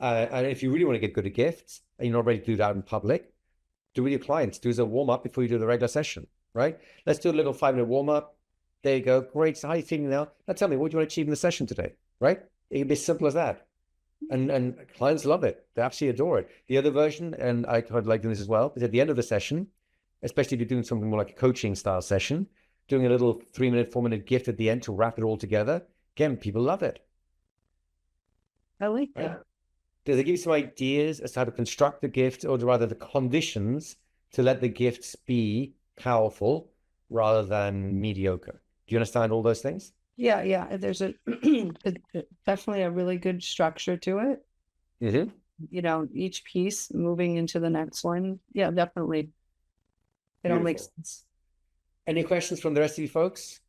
And if you really want to get good at gifts and you're not ready to do that in public, do with your clients. Do as a warm-up before you do the regular session, right? Let's do a little 5-minute warm-up. There you go. Great. So how are you feeling now? Now tell me, what do you want to achieve in the session today, right? It can be as simple as that. And clients love it. They absolutely adore it. The other version, and I quite like doing this as well, is at the end of the session, especially if you're doing something more like a coaching style session, doing a little 3-minute, 4-minute gift at the end to wrap it all together. Again, people love it. I like Right? that. Does it give you some ideas as to how to construct the gift, or rather the conditions to let the gifts be powerful rather than mediocre? Do you understand all those things? Yeah. There's definitely a really good structure to it. Mm-hmm. You know, each piece moving into the next one. Yeah, definitely. It all makes Beautiful. sense. Any questions from the rest of you folks?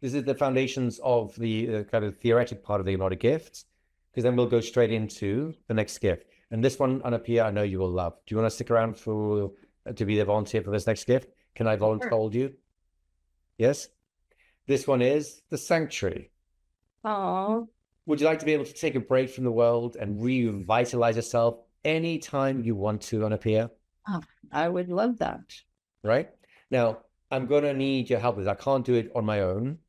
This is the foundations of the kind of theoretic part of the hypnotic gifts, because then we'll go straight into the next gift. And this one, Anapia, I know you will love. Do you want to stick around for to be the volunteer for this next gift? Can I volunteer you? Yes? This one is the sanctuary. Oh, Would you like to be able to take a break from the world and revitalize yourself anytime you want to, Anapia? I would love that. Right? Now, I'm going to need your help with this. I can't do it on my own.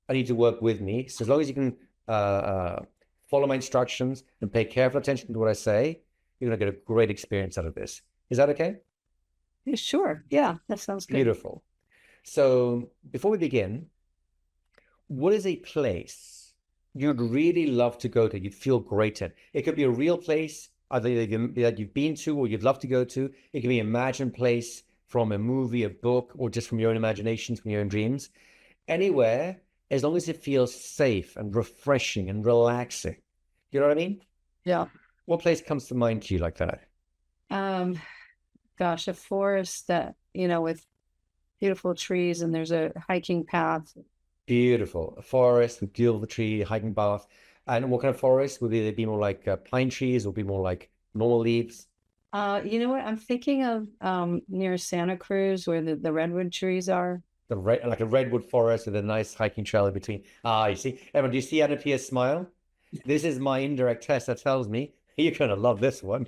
I need to work with me. So as long as you can follow my instructions and pay careful attention to what I say, you're going to get a great experience out of this. Is that okay? Yeah, sure. Yeah, that sounds good. Beautiful. So before we begin, what is a place you'd really love to go to? You'd feel great in. It could be a real place, either that you've been to or you'd love to go to. It could be an imagined place from a movie, a book, or just from your own imaginations, from your own dreams. Anywhere, as long as it feels safe and refreshing and relaxing. You know what I mean? Yeah. What place comes to mind to you like that? Gosh, a forest that, with beautiful trees, and there's a hiking path. Beautiful. A forest with beautiful tree, hiking path. And what kind of forest? Would they be more like pine trees or be more like normal leaves? You know what? I'm thinking of near Santa Cruz where the redwood trees are. Like a redwood forest with a nice hiking trail in between. Ah, you see, everyone, do you see Anapia's smile? This is my indirect test that tells me you're gonna love this one.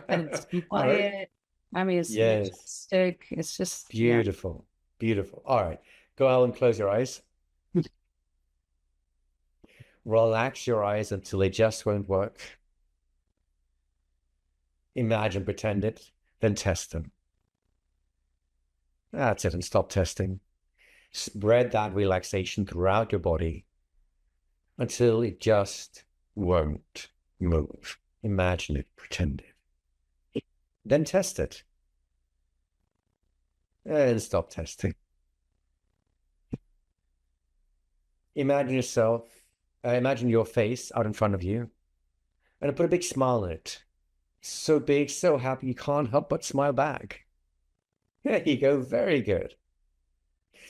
And it's All right. quiet. I mean, it's Yes. majestic. It's just, yeah. Beautiful. Beautiful. All right. Go ahead and close your eyes. Relax your eyes until they just won't work. Imagine, pretend it, then test them. That's it, and stop testing. Spread that relaxation throughout your body until it just won't move. Imagine it, pretend it. Then test it. And stop testing. Imagine your face out in front of you, and put a big smile on it. So big, so happy, you can't help but smile back. There you go, very good.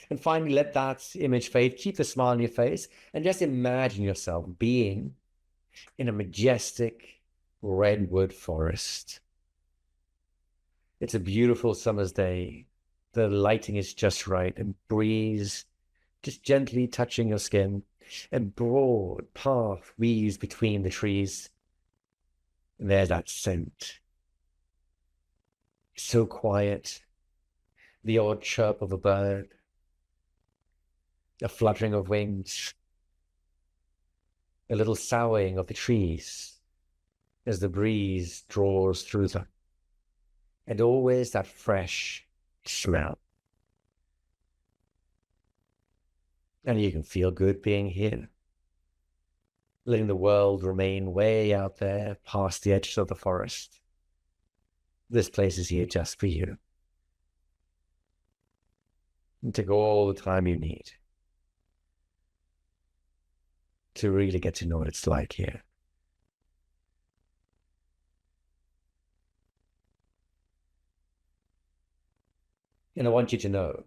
And finally, let that image fade. Keep the smile on your face and just imagine yourself being in a majestic redwood forest. It's a beautiful summer's day. The lighting is just right, and breeze just gently touching your skin, and broad path weaves between the trees. And there's that scent. So quiet. The odd chirp of a bird, a fluttering of wings, a little soughing of the trees as the breeze draws through them, and always that fresh smell. And you can feel good being here, letting the world remain way out there past the edges of the forest. This place is here just for you. And take all the time you need to really get to know what it's like here. And I want you to know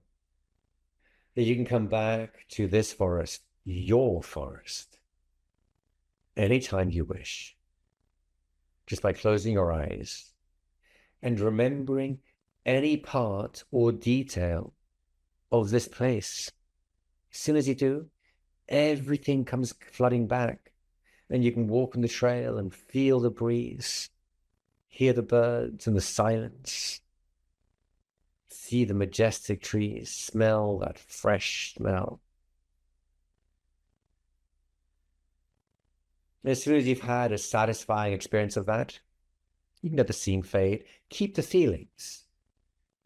that you can come back to this forest, your forest, anytime you wish, just by closing your eyes and remembering any part or detail of this place. As soon as you do, everything comes flooding back, and you can walk on the trail and feel the breeze Hear the birds and the silence. See the majestic trees. Smell that fresh smell. As soon as you've had a satisfying experience of that, you can let the scene fade. Keep the feelings.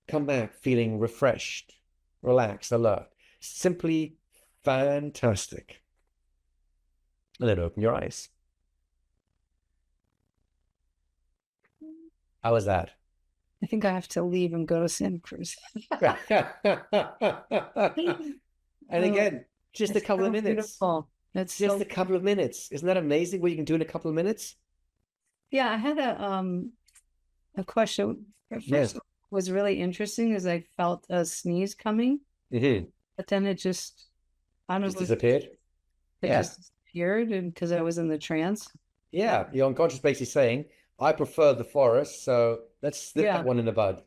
Come back feeling refreshed, relaxed, alert. Simply fantastic. And then open your eyes. How was that? I think I have to leave and go to Santa Cruz. And again, just a It's couple so of minutes. beautiful. It's Just so a couple of minutes. Isn't that amazing what you can do in a couple of minutes? yeah. I had a question. At Yes. first, what was really interesting is I felt a sneeze coming, Mm-hmm. but then it just I don't know, Just disappeared. it Yeah. just disappeared, and because I was in the trance. Yeah. Your unconscious basically saying, I prefer the forest, so let's nip Yeah, that one in the bud.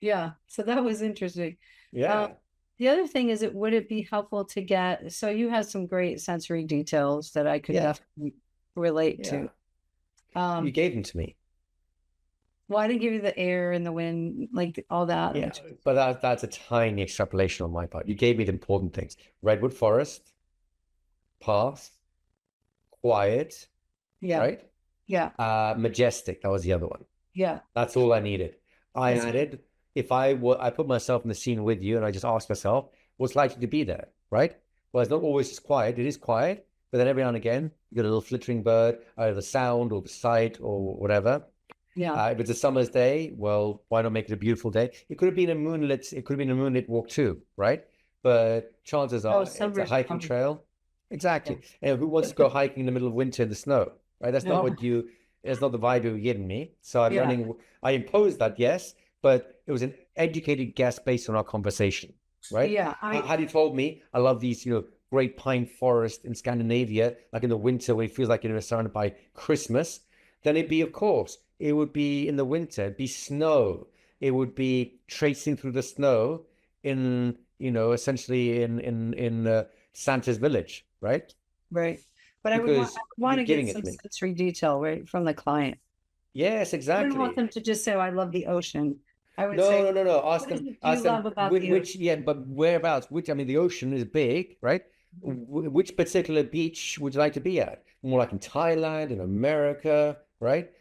yeah. So that was interesting. Um, Yeah. the other thing is, would it be helpful to get? So you had some great sensory details that I could Yeah. definitely relate Yeah. to. You gave them to me. Well, I didn't give you the air and the wind, like all that. Yeah. But that's a tiny extrapolation on my part. You gave me the important things. Redwood forest, path, quiet, Yeah, right? yeah, Majestic. That was the other one. yeah. That's all I needed. I That's added, if I put myself in the scene with you and I just ask myself, what's likely to be there, right? Well, it's not always just quiet. It is quiet, but then every now and again, you get a little flittering bird, either the sound or the sight or whatever. yeah. If it's a summer's day, well, why not make it a beautiful day? It could have been a moonlit walk too, right? But chances Oh, are it's a summer's hiking coming. trail. Yeah. Exactly. And who wants to go hiking in the middle of winter in the snow, right? No. That's not the vibe you were giving me. So Yeah, I imposed that, yes, but it was an educated guess based on our conversation, right? yeah. Had you told me, I love these, great pine forest in Scandinavia, like in the winter where it feels like you're surrounded by Christmas, then it'd be, of course, it would be in the winter, it'd be snow. It would be tracing through the snow in, essentially in Santa's village, right? right. But I Because would want you're to get giving it some to me. sensory detail, right, from the client. Yes, I wouldn't want exactly. them to just say, "Oh, I love the ocean." I would No, say, no, no, no. "What is it you Ask them love about the which, ocean?" yeah, but whereabouts? I mean, the ocean is big, right? Which particular beach would you like to be at? More like in Thailand, in America, right?